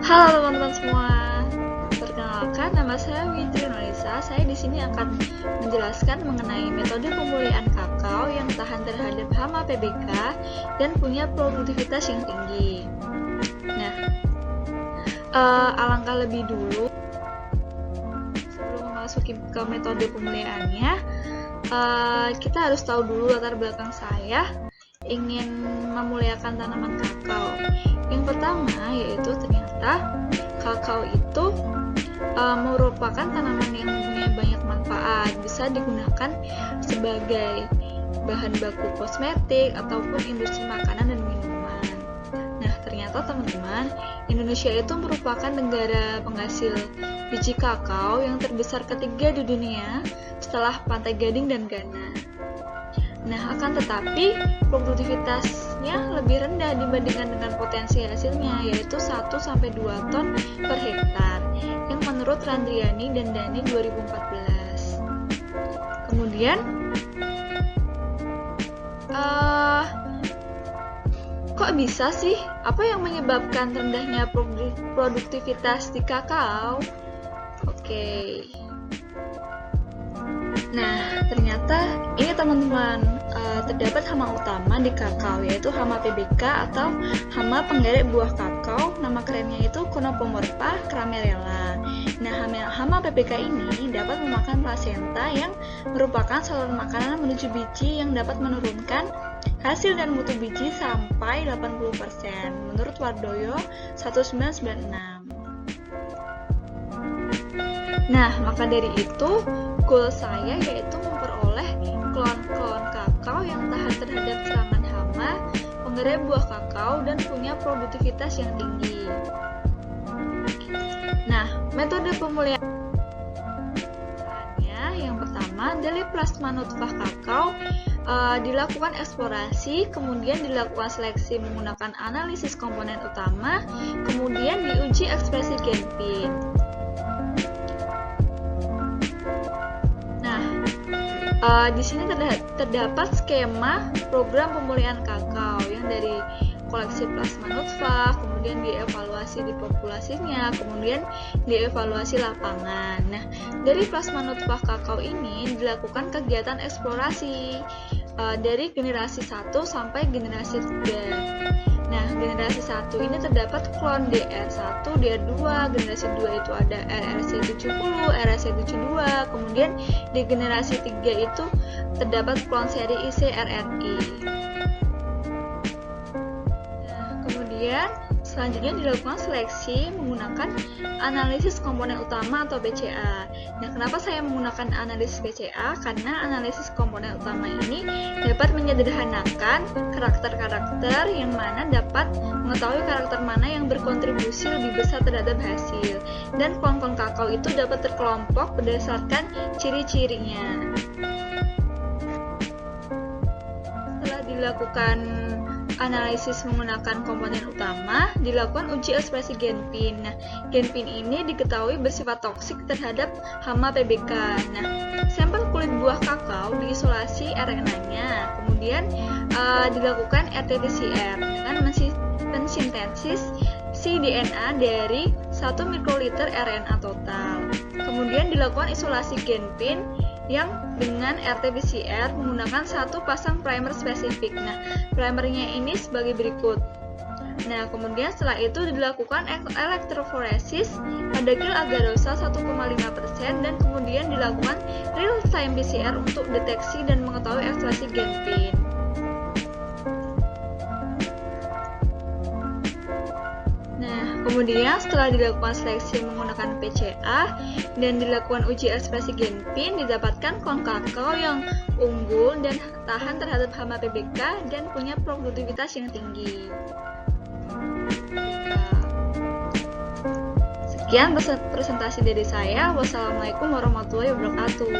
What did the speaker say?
Halo teman-teman semua. Perkenalkan, nama saya Witri Nolisa. Saya di sini akan menjelaskan mengenai metode pemulihan kakao yang tahan terhadap hama PBK dan punya produktivitas yang tinggi. Nah, alangkah lebih dulu sebelum memasuki ke metode pemulihannya, kita harus tahu dulu latar belakang saya ingin memuliakan tanaman kakao. Yang pertama yaitu ternyata kakao itu merupakan tanaman yang mempunyai banyak manfaat, bisa digunakan sebagai bahan baku kosmetik ataupun industri makanan dan minuman. Nah, ternyata teman-teman, Indonesia itu merupakan negara penghasil biji kakao yang terbesar ketiga di dunia setelah Pantai Gading dan Ghana. Nah, akan tetapi produktivitasnya lebih rendah dibandingkan dengan potensi hasilnya, yaitu 1-2 ton per hektar, yang menurut Randriani dan Dhani 2014. Kemudian, kok bisa sih? Apa yang menyebabkan rendahnya produktivitas di kakao? Oke. Nah, ternyata ini teman-teman, terdapat hama utama di kakao, yaitu hama PBK atau hama penggeret buah kakao. Nama kerennya itu Conopomorpha cramerella. Nah, hama PBK ini dapat memakan plasenta yang merupakan saluran makanan menuju biji yang dapat menurunkan hasil dan mutu biji sampai 80%, menurut Wardoyo 1996. Nah, maka dari itu, goal saya yaitu memperoleh klon-klon kakao yang tahan terhadap serangan hama, penggeret buah kakao, dan punya produktivitas yang tinggi. Nah, metode pemulihannya yang pertama dari plasma nutfah kakao, dilakukan eksplorasi, kemudian dilakukan seleksi menggunakan analisis komponen utama, kemudian diuji ekspresi genpin. Di sini terdapat skema program pemulihan kakao yang dari koleksi plasma nutfah, kemudian dievaluasi di populasinya, kemudian dievaluasi lapangan. Nah, dari plasma nutfah kakao ini dilakukan kegiatan eksplorasi dari generasi 1 sampai generasi 3. Nah, generasi 1 ini terdapat klon DR1, DR2, generasi 2 itu ada RRC70, RRC72, kemudian di generasi 3 itu terdapat klon seri ICRRI. Nah, kemudian selanjutnya dilakukan seleksi menggunakan analisis komponen utama atau BCA. Nah, kenapa saya menggunakan analisis BCA? Karena analisis komponen utama ini dapat menyederhanakan karakter-karakter yang mana dapat mengetahui karakter mana yang berkontribusi lebih besar terhadap hasil. Dan klon-klon kakao itu dapat terkelompok berdasarkan ciri-cirinya. Setelah dilakukan analisis menggunakan komponen utama, dilakukan uji ekspresi genpin. Nah, genpin ini diketahui bersifat toksik terhadap hama PBK. Nah, sampel kulit buah kakao diisolasi RNA-nya, kemudian dilakukan RT-PCR dengan mensintesis cDNA dari 1 mikroliter RNA total. Kemudian dilakukan isolasi genpin yang dengan RT-PCR menggunakan 1 pasang primer spesifik. Nah, primernya ini sebagai berikut. Nah, kemudian setelah itu dilakukan elektroforesis pada kil agarosa 1,5% dan kemudian dilakukan real time PCR untuk deteksi dan mengetahui ekspresi genpin. Kemudian setelah dilakukan seleksi menggunakan PCA dan dilakukan uji ekspresi genpin, didapatkan klon kakao yang unggul dan tahan terhadap hama PBK dan punya produktivitas yang tinggi. Sekian presentasi dari saya. Wassalamualaikum warahmatullahi wabarakatuh.